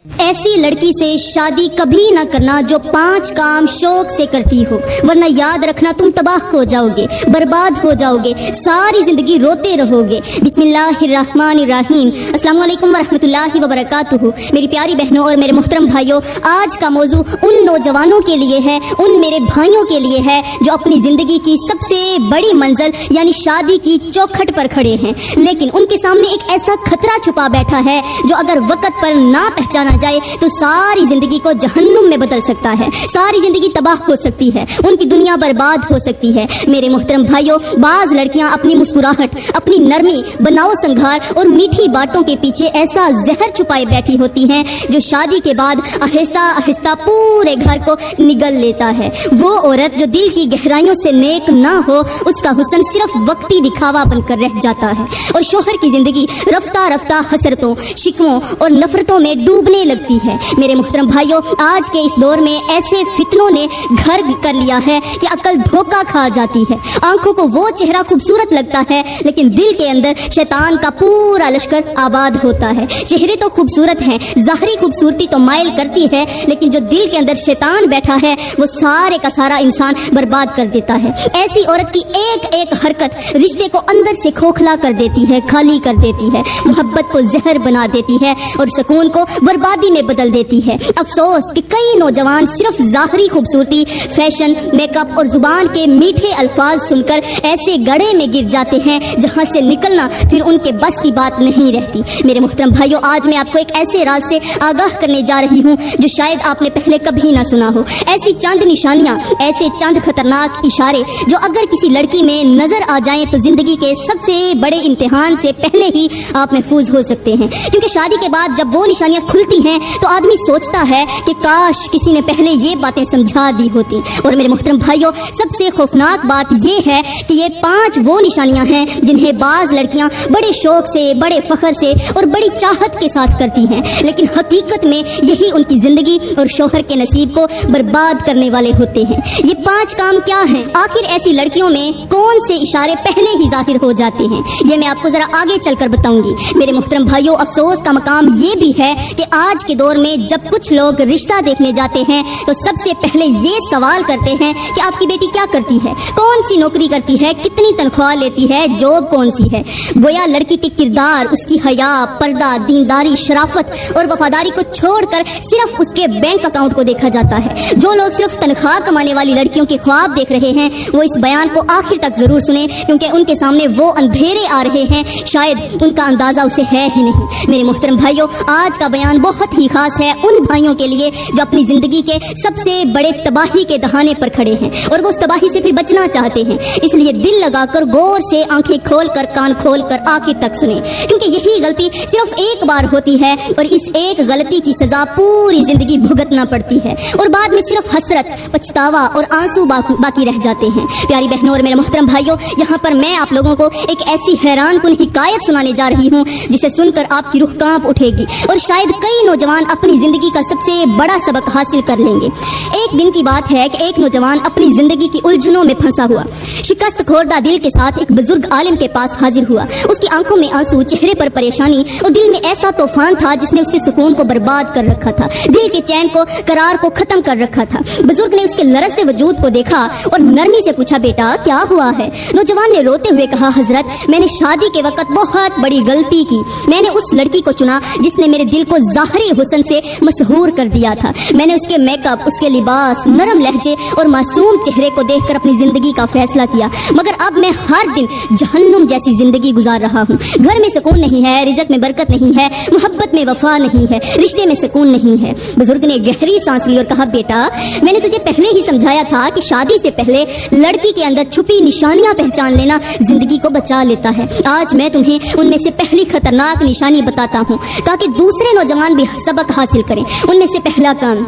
ऐसी लड़की से शादी कभी ना करना जो 5 काम शौक से करती हो, वरना याद रखना तुम तबाह हो जाओगे, बर्बाद हो जाओगे, सारी ज़िंदगी रोते रहोगे। बिस्मिल्लाहिर्रहमानिर्रहीम। अस्सलाम वालेकुम वरहमतुल्लाहि वबरकातुहू। मेरी प्यारी बहनों और मेरे मोहतरम भाइयों, आज का मौजू उन नौजवानों के लिए है, उन मेरे भाइयों के लिए है जो अपनी ज़िंदगी की सबसे बड़ी मंजिल यानी शादी की चौखट पर खड़े हैं, लेकिन उनके सामने एक ऐसा खतरा छुपा बैठा है जो अगर वक़्त पर ना पहचाना जाए तो सारी जिंदगी को जहन्नुम में बदल सकता है, सारी जिंदगी तबाह हो सकती है, उनकी दुनिया बर्बाद हो सकती है। मेरे मोहतरम भाइयों, बाज लड़कियां अपनी मुस्कुराहट, अपनी नरमी, बनाओ संघार और मीठी बातों के पीछे ऐसा जहर छुपाए बैठी होती हैं जो शादी के बाद आहिस्ता आहिस्ता पूरे घर को निगल लेता है। वो औरत जो दिल की गहराइयों से नेक ना हो, उसका हुस्न सिर्फ वक्ती दिखावा बनकर रह जाता है और शोहर की जिंदगी रफ्ता रफ्ता हसरतों, शिकवों और नफरतों में डूबने लगती है। मेरे मोहतरम भाइयों, आज के इस दौर में ऐसे फितनों ने घर कर लिया है कि अकल धोखा खा जाती है। आंखों को वो चेहरा खूबसूरत लगता है, लेकिन दिल के अंदर शैतान का पूरा लश्कर आबाद होता है। चेहरे तो खूबसूरत हैं, ज़ाहरी खूबसूरती तो मायल करती है, लेकिन जो दिल के अंदर शैतान बैठा है वो सारे का सारा इंसान बर्बाद कर देता है। ऐसी औरत की एक एक हरकत रिश्ते को अंदर से खोखला कर देती है, खाली कर देती है, मोहब्बत को जहर बना देती है और सुकून को बर्बादी में बदल देती है। अफसोस कि कई नौजवान सिर्फ ज़ाहरी खूबसूरती, फैशन, मेकअप और ज़ुबान के मीठे अल्फाज सुनकर ऐसे गड्ढे में गिर जाते हैं जहां से निकलना फिर उनके बस की बात नहीं रहती। मेरे मोहतरम भाइयों, आज मैं आपको एक ऐसे राज से आगाह करने जा रही हूँ जो शायद आपने पहले कभी ना सुना हो। ऐसी चंद निशानियाँ, ऐसे चंद खतरनाक इशारे जो अगर किसी लड़की में नजर आ जाएं तो जिंदगी के सबसे बड़े इम्तिहान से पहले ही आप महफूज हो सकते हैं। क्योंकि शादी के बाद जब वो निशानियाँ खुलती हैं तो आदमी सोचता है कि काश किसी ने पहले ये बातें समझा दी होती। और मेरे मोहतरम भाइयों, सबसे खौफनाक बात ये है कि ये 5 वो निशानियां हैं जिन्हें बाज लड़कियां बड़े शौक से, बड़े फख्र से और बड़ी चाहत के साथ करती हैं, लेकिन हकीकत में यही उनकी ज़िंदगी और शौहर के नसीब को बर्बाद करने वाले होते हैं। ये 5 काम क्या हैं? आखिर ऐसी लड़कियों में कौन से इशारे पहले ही जाहिर हो जाते हैं, ये मैं आपको ज़रा आगे चलकर बताऊंगी। मेरे मोहतरम भाइयों, अफसोस का मकाम ये भी है कि आज के दौर में जब कुछ लोग रिश्ता देखने जाते हैं तो सबसे पहले ये सवाल करते हैं कि आपकी बेटी क्या करती है, कौन सी नौकरी करती है, कितनी तनख्वाह लेती है, जॉब कौन सी है। गोया लड़की के किरदार, उसकी हया, पर्दा, दीनदारी, शराफत और वफादारी को छोड़कर सिर्फ उसके बैंक अकाउंट को देखा जाता है। जो लोग सिर्फ तनख्वाह कमाने वाली लड़कियों के ख्वाब देख रहे हैं वो इस बयान को आखिर तक जरूर सुने, क्योंकि उनके सामने वो अंधेरे आ रहे हैं शायद उनका अंदाजा उसे है ही नहीं। मेरे मोहतरम भाइयों, आज का बयान बहुत ही खास है उन भाइयों के लिए जो अपनी ज़िंदगी के सबसे बड़े तबाही के दहाने पर खड़े हैं और वो उस तबाही से फिर बचना चाहते हैं। इसलिए दिल लगाकर गौर से, आंखें खोलकर, कान खोलकर आखिर तक सुने, क्योंकि यही गलती सिर्फ एक बार होती है और इस एक गलती की सज़ा पूरी ज़िंदगी भुगतना पड़ती है और बाद में सिर्फ हसरत, पछतावा और आंसू बाकी रह जाते हैं। प्यारी बहनों और मेरे मोहतरम भाइयों, यहाँ पर मैं आप लोगों को एक ऐसी हैरान कुन हिकायत सुनाने जा रही हूँ जिसे सुनकर आपकी रूह कांप उठेगी और शायद कई नौजवान अपनी ज़िंदगी का सबसे बड़ा सबक हासिल कर लेंगे। एक दिन की बात है कि एक नौजवान अपनी ज़िंदगी की उलझनों में फंसा हुआ, शिकस्त खोरदा दिल के साथ एक बुजुर्ग आलिम के पास हाजिर हुआ। उसकी आंखों में आंसू, चेहरे पर परेशानी और दिल में ऐसा तूफान था जिसने उसके सुकून को बर्बाद कर रखा था, दिल के चैन को, करार को खत्म कर रखा था। बुजुर्ग ने उसके लरजते वजूद को देखा और नरमी से पूछा, बेटा क्या हुआ है? नौजवान ने रोते हुए कहा, हजरत, मैंने शादी के वक्त बहुत बड़ी गलती की। मैंने उस लड़की को चुना जिसने मेरे दिल को ज़ाहरी हुस्न से मशहूर कर दिया था। मैंने उसके मेकअप, उसके लिबास, नरम लहजे और मासूम चेहरे को देखकर अपनी ज़िंदगी का फैसला किया, मगर अब मैं हर दिन जहन्नुम जैसी ज़िंदगी गुजार रहा हूँ। घर में सुकून नहीं है, रिज़्क़ में बरकत नहीं है, मोहब्बत में वफा नहीं है, रिश्ते में सुकून नहीं है। बुजुर्ग ने गहरी सांस ली और कहा, बेटा मैंने तुझे पहले ही समझाया था कि शादी से पहले लड़की के अंदर छुपी निशानियाँ पहचान लेना ज़िंदगी को बचा लेता है। आज मैं तुम्हें उनमें से पहली खतरनाक निशानी बताता हूँ ताकि दूसरे नौजवान भी सबक हासिल करें। उनमें से पहला काम,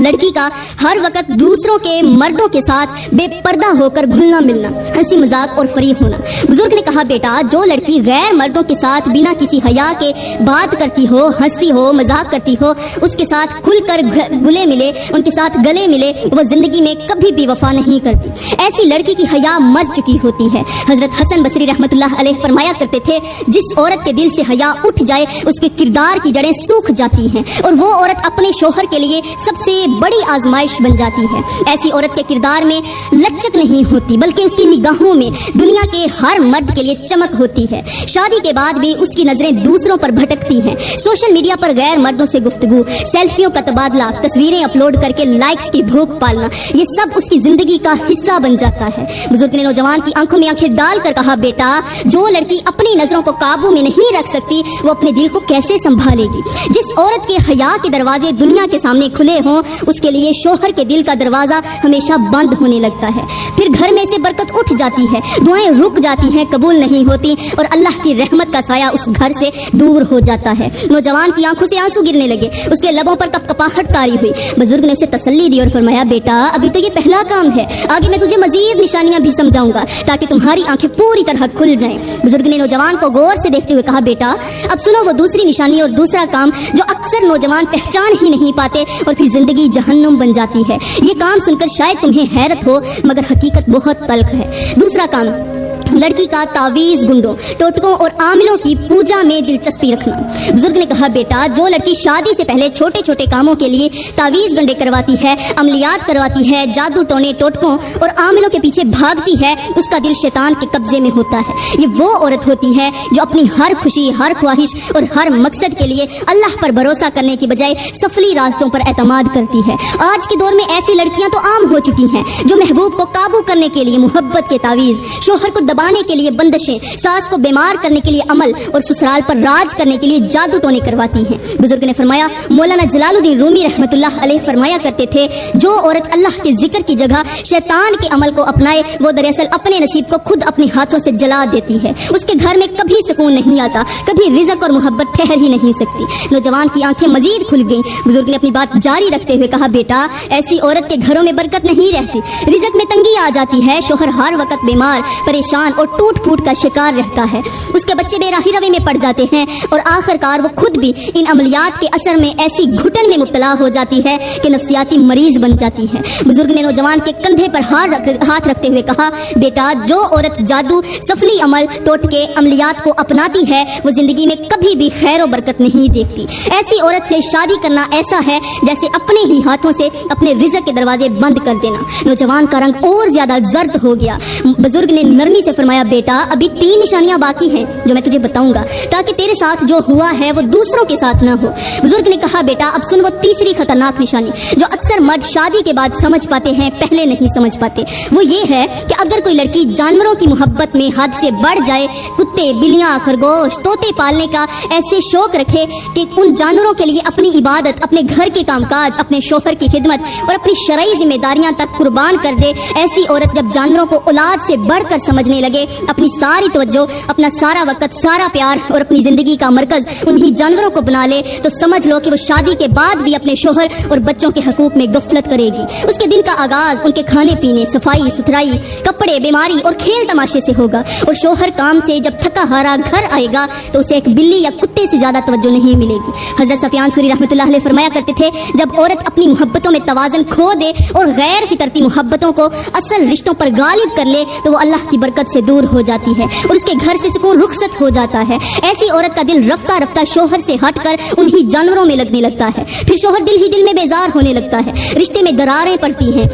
लड़की का हर वक्त दूसरों के मर्दों के साथ बेपर्दा होकर घुलना मिलना, हंसी मजाक और फरीब होना। बुजुर्ग ने कहा बेटा जो लड़की गैर मर्दों के साथ बिना किसी हया के बात करती हो, हंसती हो, मजाक करती हो, उसके साथ खुलकर घुले मिले, उनके साथ गले मिले, वो जिंदगी में कभी भी वफा नहीं करती। ऐसी लड़की की हया मर चुकी होती है। हजरत हसन बसरी रहमतुल्लाह अलैह फरमाया करते थे, जिस औरत के दिल से हया उठ जाए उसके किरदार की जड़ें सूख जाती हैं और वो औरत अपने शोहर के लिए सबसे बड़ी आजमाइश बन जाती है। ऐसी औरत के किरदार में लचक नहीं होती बल्कि उसकी निगाहों में दुनिया के हर मर्द के लिए चमक होती है। शादी के बाद भी उसकी नजरें दूसरों पर भटकती हैं। सोशल मीडिया पर गैर मर्दों से गुफ्तगू, सेल्फियों का तबादला, तस्वीरें अपलोड करके लाइक्स की भूख पालना, ये सब उसकी जिंदगी का हिस्सा बन जाता है। बुजुर्ग ने नौजवान की आंखों में आंखें डालकर कहा बेटा जो लड़की अपनी नजरों को काबू में नहीं रख सकती वो अपने दिल को कैसे संभालेगी। जिस औरत के हया के दरवाजे दुनिया के सामने खुले हों उसके लिए शोहर के दिल का दरवाजा हमेशा बंद होने लगता है। फिर घर में से बरकत उठ जाती है, दुआएं रुक जाती हैं, कबूल नहीं होती और अल्लाह की रहमत का साया उस घर से दूर हो जाता है। नौजवान की आंखों से आंसू गिरने लगे, उसके लबों पर कपकपाहट तारी हुई। बुजुर्ग ने उसे तसल्ली दी और फरमाया बेटा अभी तो ये पहला काम है, आगे मैं तुझे मजीद निशानियां भी समझाऊंगा ताकि तुम्हारी आंखें पूरी तरह खुल जाएं। बुजुर्ग ने नौजवान को गौर से देखते हुए कहा बेटा अब सुनो वो दूसरी निशानी और दूसरा काम जो अक्सर नौजवान पहचान ही नहीं पाते और फिर जिंदगी जहन्नुम बन जाती है। ये काम सुनकर शायद तुम्हें हैरत हो मगर हकीकत बहुत तल्ख है। दूसरा काम लड़की का तावीज़ गुंडों, टोटकों और आमिलों की पूजा में दिलचस्पी रखना। बुजुर्ग ने कहा बेटा जो लड़की शादी से पहले छोटे छोटे कामों के लिए तावीज़ गंडे करवाती है, अमलियात करवाती है, जादू टोने टोटकों और आमिलों के पीछे भागती है उसका दिल शैतान के कब्जे में होता है। ये वो औरत होती है जो अपनी हर खुशी, हर ख्वाहिश और हर मकसद के लिए अल्लाह पर भरोसा करने की बजाय सफली रास्तों पर एतमाद करती है। आज के दौर में ऐसी लड़कियां तो आम हो चुकी हैं जो महबूब को काबू करने के लिए मोहब्बत के तावीज़, शोहर को दबाने के लिए बंदिशें, सास को बीमार करने के लिए अमल और ससुराल पर राज करने के लिए जादू टोने करवाती हैं। बुजुर्ग ने फरमाया मौलाना जलालुद्दीन रूमी रहमतुल्लाह अलैह फरमाया करते थे जो औरत अल्लाह के जिक्र की जगह शैतान के अमल को अपनाए वो दरअसल अपने नसीब को खुद अपने हाथों से जला देती है। उसके घर में कभी सुकून नहीं आता, कभी रिज़्क और मोहब्बत ठहर ही नहीं सकती। नौजवान की आंखें मजीद खुल गईं। बुजुर्ग ने अपनी बात जारी रखते हुए कहा बेटा ऐसी औरत के घरों में बरकत नहीं रहती, रिज़्क में तंगी आ जाती है, शोहर हर वक्त बीमार, परेशान और टूट फूट का शिकार रहता है, उसके बच्चे बेराही रवे में पड़ जाते हैं और आखिरकार वो खुद भी इन अमलियात के असर में ऐसी घुटन में मुब्तला हो जाती है कि नफ्सियाती मरीज बन जाती है। बुजुर्ग ने नौजवान के कंधे पर हाथ रखते हुए कहा बेटा जो औरत जादू, सफली अमल, टोटके, अमलियात को अपनाती है वो जिंदगी में कभी भी खैर और बरकत नहीं देखती। ऐसी औरत से शादी करना ऐसा है जैसे अपने ही हाथों से अपने रिज़्क के दरवाजे बंद कर देना। नौजवान का रंग और ज्यादा जर्द हो गया। बुजुर्ग ने नरमी से फरमाया बेटा अभी 3 निशानियां बाकी हैं जो मैं तुझे बताऊंगा ताकि तेरे साथ जो हुआ है वो दूसरों के साथ ना हो। बुजुर्ग ने कहा बेटा अब सुन वो तीसरी खतरनाक निशानी जो अक्सर मर्द शादी के बाद समझ पाते हैं, पहले नहीं समझ पाते। वो ये है कि अगर कोई लड़की जानवरों की मोहब्बत में हद से बढ़ जाए, कुत्ते, बिल्लियां, खरगोश, तोते पालने का ऐसे शौक रखे कि उन जानवरों के लिए अपनी इबादत, अपने घर के कामकाज, अपने शोहर की खिदमत और अपनी शरई जिम्मेदारियां तक कुर्बान कर दे, ऐसी औरत जब जानवरों को औलाद से बढ़कर समझने लगे, अपनी सारी तवज्जो, अपना सारा वक्त, सारा प्यार और अपनी जिंदगी का मरकज उन्हीं जानवरों को बना ले तो समझ लो कि वो शादी के बाद भी अपने शोहर और बच्चों के हकूक में गफलत करेगी। उसके दिन का आगाज उनके खाने पीने, सफाई सुथराई, कपड़े, बीमारी और खेल तमाशे से होगा और शोहर काम से जब थका हारा घर आएगा तो उसे एक बिल्ली या कुत्ते से ज्यादा तवज्जो नहीं मिलेगी। हजरत सफियान सूरी रहमतुल्लाह अलैह फरमाया करते थे जब औरत अपनी मोहब्बतों में तवाज़ुन खो दे और गैर फितरती मोहब्बतों को असल रिश्तों पर गालिब कर ले तो वो अल्लाह की बरकत से दूर हो जाती है और उसके घर से सुकून रुखसत हो जाता है। ऐसी औरत का दिल रफ्ता रफ्ता शोहर से हटकर उन्हीं जानवरों में लगने लगता है। फिर शोहर दिल ही दिल में बेजार होने लगता है, रिश्ते में दरारें पड़ती हैं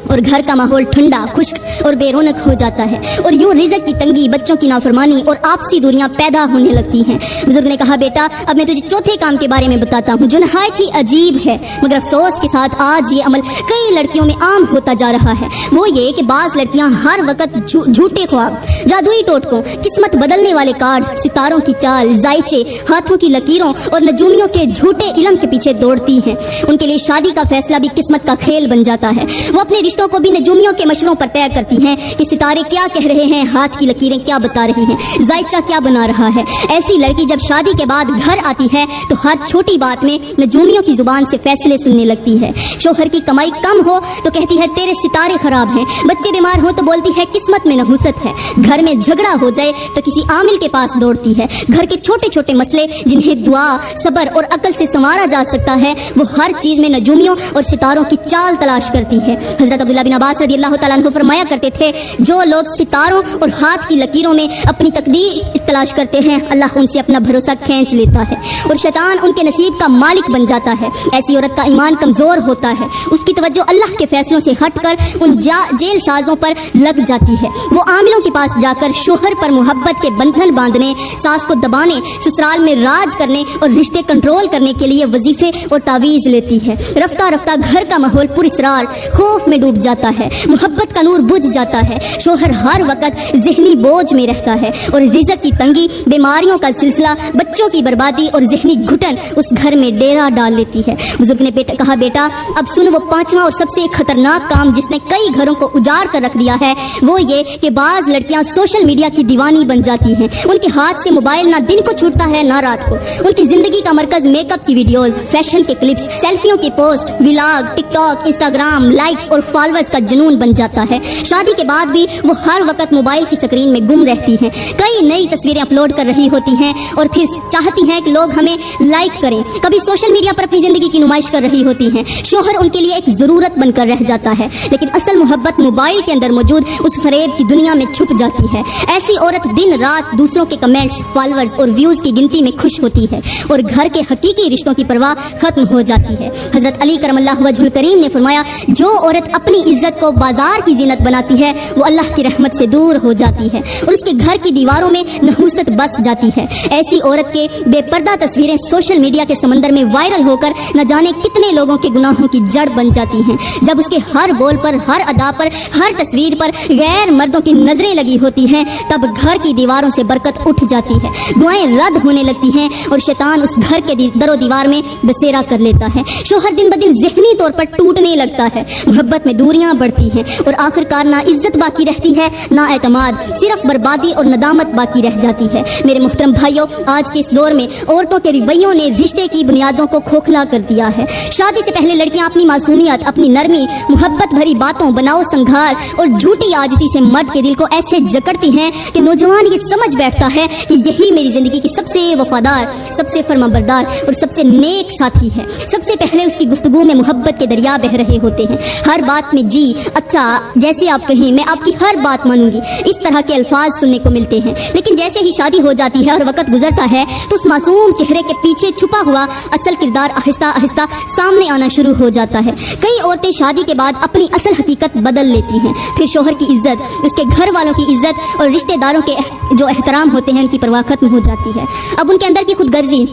और घर का माहौल ठंडा, खुश्क और बेरौनक हो जाता है और यूं रिज़्क की तंगी, बच्चों की नाफरमानी और आपसी दूरियां पैदा होने लगती हैं। बुजुर्ग ने कहा बेटा अब मैं तुझे चौथे काम के बारे में बताता हूँ जो नहायत ही अजीब है मगर अफसोस के साथ आज ये अमल कई लड़कियों में आम होता जा रहा है। वो ये कि बाज़ लड़कियां हर वक्त झूठे ख्वाब, जादुई टोटकों, किस्मत बदलने वाले कार्ड, सितारों की चाल, जायचे, हाथों की लकीरों और नजूमियों के झूठे इल्म के पीछे दौड़ती हैं। उनके लिए शादी का फैसला भी किस्मत का खेल बन जाता है। वो अपने رشتوں کو بھی نجومیوں کے مشوروں پر طے کرتی ہیں کہ ستارے کیا کہہ رہے ہیں، ہاتھ کی لکیریں کیا بتا رہی ہیں، ذائچہ کیا بنا رہا ہے۔ ایسی لڑکی جب شادی کے بعد گھر آتی ہے تو ہر چھوٹی بات میں نجومیوں کی زبان سے فیصلے سننے لگتی ہے۔ شوہر کی کمائی کم ہو تو کہتی ہے تیرے ستارے خراب ہیں، بچے بیمار ہو تو بولتی ہے قسمت میں نحوست ہے، گھر میں جھگڑا ہو جائے تو کسی عامل کے پاس دوڑتی ہے۔ گھر کے چھوٹے چھوٹے مسئلے جنہیں دعا، صبر اور عقل سے سنوارا جا سکتا ہے، وہ ہر چیز میں نجومیوں اور ستاروں کی چال تلاش کرتی ہے۔ حضرت عبداللہ بن عباس رضی اللہ تعالیٰ عنہ فرمایا کرتے تھے، جو لوگ ستاروں اور ہاتھ کی لکیروں میں اپنی تقدیر تلاش کرتے ہیں، اللہ ان سے اپنا بھروسہ کھینچ لیتا ہے اور شیطان ان کے نصیب کا مالک بن جاتا ہے۔ ایسی عورت کا ایمان کمزور ہوتا ہے، اس کی توجہ اللہ کے فیصلوں سے ہٹ کر ان جیل سازوں پر لگ جاتی ہے۔ وہ عاملوں کے پاس جا کر شوہر پر محبت کے بندھن باندھنے، ساس کو دبانے، سسرال میں راج کرنے اور رشتے کنٹرول کرنے کے لیے وظیفے اور تعویذ لیتی ہے۔ رفتہ رفتہ گھر کا ماحول پر اسرار، خوف میں ڈوب جاتا ہے، محبت کا نور بجھ جاتا ہے، شوہر ہر وقت ذہنی بوجھ میں رہتا ہے اور رزق کی تنگی، بیماریوں کا سلسلہ، بچوں کی بربادی اور ذہنی گھٹن اس گھر میں ڈیرا ڈال لیتی ہے۔ بزرگ نے کہا بیٹا اب سن وہ پانچواں اور سب سے خطرناک کام جس نے کئی گھروں کو اجاڑ کر رکھ دیا ہے، وہ یہ کہ بعض لڑکیاں سوشل میڈیا کی دیوانی بن جاتی ہیں۔ ان کے ہاتھ سے موبائل نہ دن کو چھوٹتا ہے نہ رات کو۔ ان کی زندگی کا مرکز میک اپ کی ویڈیوز، فیشن کے کلپس، سیلفیوں کی پوسٹ، ولاگ، ٹک ٹاک، انسٹاگرام، لائکس اور فالوورز کا جنون بن جاتا ہے۔ شادی کے بعد بھی وہ ہر وقت موبائل کی سکرین میں گم رہتی ہیں، کئی نئی تصویریں اپلوڈ کر رہی ہوتی ہیں اور پھر چاہتی ہیں کہ لوگ ہمیں لائک کریں۔ کبھی سوشل میڈیا پر اپنی زندگی کی نمائش کر رہی ہوتی ہیں۔ شوہر ان کے لیے ایک ضرورت بن کر رہ جاتا ہے، لیکن اصل محبت موبائل کے اندر موجود اس فریب کی دنیا میں چھپ جاتی ہے۔ ایسی عورت دن رات دوسروں کے کمنٹس، فالوورز اور ویوز کی گنتی میں خوش ہوتی ہے اور گھر کے حقیقی رشتوں کی پرواہ ختم ہو جاتی ہے۔ حضرت علی کرم اللہ وجہ الکریم نے فرمایا، جو عورت اپنی عزت کو بازار کی زینت بناتی ہے وہ اللہ کی رحمت سے دور ہو جاتی ہے اور اس کے گھر کی دیواروں میں نحوست بس جاتی ہے۔ ایسی عورت کے بے پردہ تصویریں سوشل میڈیا کے سمندر میں وائرل ہو کر نہ جانے کتنے لوگوں کے گناہوں کی جڑ بن جاتی ہیں۔ جب اس کے ہر بول پر، ہر ادا پر، ہر تصویر پر غیر مردوں کی نظریں لگی ہوتی ہیں، تب گھر کی دیواروں سے برکت اٹھ جاتی ہے، دعائیں رد ہونے لگتی ہیں اور شیطان اس گھر کے در و دیوار میں بسیرا کر لیتا ہے۔ شوہر دن بدن ذہنی طور پر ٹوٹنے لگتا ہے، محبت میں دوریاں بڑھتی ہیں اور آخر کار نہ عزت باقی رہتی ہے نہ اعتماد، صرف بربادی اور ندامت باقی رہ جاتی ہے۔ میرے محترم بھائیوں، آج کے اس دور میں عورتوں کے رویوں نے رشتے کی بنیادوں کو کھوکھلا کر دیا ہے۔ شادی سے پہلے لڑکیاں اپنی معصومیت، اپنی نرمی، محبت بھری باتوں، بناؤ سنگھار اور جھوٹی عاجزی سے مرد کے دل کو ایسے جکڑتی ہیں کہ نوجوان یہ سمجھ بیٹھتا ہے کہ یہی میری زندگی کی سب سے وفادار، سب سے فرما بردار اور سب سے نیک ساتھی ہے۔ سب سے پہلے اس کی گفتگو میں محبت کے دریا بہ رہے ہوتے ہیں، ہر بات میں جی، اچھا، جیسے آپ کہیں میں آپ کی ہر بات مانوں گی، اس طرح کے الفاظ سننے کو ملتے ہیں۔ لیکن جیسے ہی شادی ہو جاتی ہے اور وقت گزرتا ہے تو اس معصوم چہرے کے پیچھے چھپا ہوا اصل کردار آہستہ آہستہ سامنے آنا شروع ہو جاتا ہے۔ کئی عورتیں شادی کے بعد اپنی اصل حقیقت بدل لیتی ہیں، پھر شوہر کی عزت، اس کے گھر والوں کی عزت اور رشتہ داروں کے جو احترام ہوتے ہیں ان کی پرواہ ختم ہو جاتی ہے۔ اب ان کے اندر کی خود غرضی،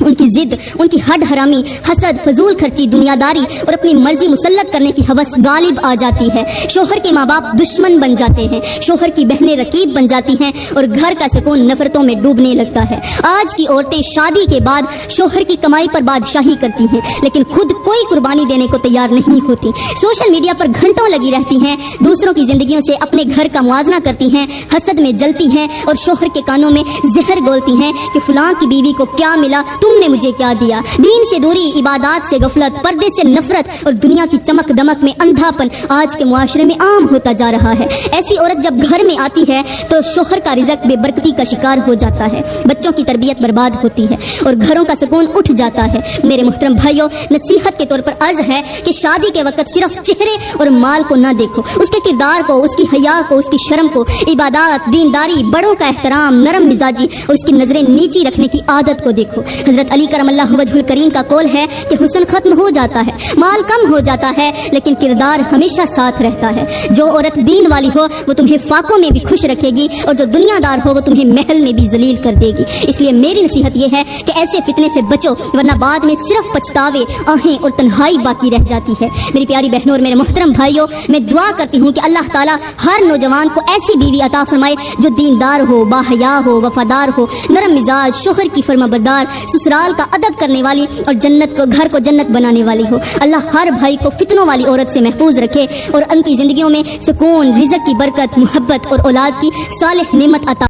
ان کی ضد، ان کی ہڈ حرامی، حسد، فضول خرچی، دنیا داری اور اپنی مرضی مسلط کرنے کی ہوس غالب آ جاتی ہے۔ شوہر کے ماں باپ دشمن بن جاتے ہیں، شوہر کی بہنیں رقیب بن جاتی ہیں اور گھر کا سکون نفرتوں میں ڈوبنے لگتا ہے۔ آج کی عورتیں شادی کے بعد شوہر کی کمائی پر بادشاہی کرتی ہیں لیکن خود کوئی قربانی دینے کو تیار نہیں ہوتی۔ سوشل میڈیا پر گھنٹوں لگی رہتی ہیں، دوسروں کی زندگیوں سے اپنے گھر کا موازنہ کرتی ہیں، حسد میں جلتی ہیں اور شوہر کے کانوں میں زہر گھولتی ہیں کہ فلاں کی بیوی کو کیا ملا، تم نے مجھے کیا دیا۔ دین سے دوری، عبادات سے غفلت، پردے سے نفرت اور دنیا کی چمک دمک میں اندھا پن آج کے معاشرے میں عام ہوتا جا رہا ہے۔ ایسی عورت جب گھر میں آتی ہے تو شوہر کا رزق بے برکتی کا شکار ہو جاتا ہے، بچوں کی تربیت برباد ہوتی ہے اور گھروں کا سکون اٹھ جاتا ہے۔ میرے محترم بھائیوں، نصیحت کے طور پر عرض ہے کہ شادی کے وقت صرف چہرے اور مال کو نہ دیکھو، اس کے کردار کو، اس کی حیا کو، اس کی شرم کو، عبادات، دینداری، بڑوں کا احترام، نرم مزاجی اور اس کی نظریں نیچی رکھنے کی عادت کو دیکھو۔ حضرت علی کرم اللہ وجہ الکریم کا قول ہے کہ حسن ختم ہو جاتا ہے، مال کم ہو جاتا ہے، لیکن کردار ہمیشہ ساتھ رہتا ہے۔ جو عورت دین والی ہو وہ تمہیں فاقوں میں بھی خوش رکھے گی اور جو دنیا دار ہو وہ تمہیں محل میں بھی ذلیل کر دے گی۔ اس لیے میری نصیحت یہ ہے کہ ایسے فتنے سے بچو، ورنہ بعد میں صرف پچھتاوے، آہیں اور تنہائی باقی رہ جاتی ہے۔ میری پیاری بہنوں اور میرے محترم بھائیوں، میں دعا کرتی ہوں کہ اللہ تعالیٰ ہر نوجوان کو ایسی بیوی عطا فرمائے جو دیندار ہو، باحیا ہو، وفادار ہو، نرم مزاج، شوہر کی فرما بردار، سسرال کا ادب کرنے والی اور جنت کو گھر کو جنت بنانے والی ہو۔ اللہ ہر بھائی کو فتنوں والی عورت سے محفوظ رکھے اور ان کی زندگیوں میں سکون، رزق کی برکت، محبت اور اولاد کی صالح نعمت عطا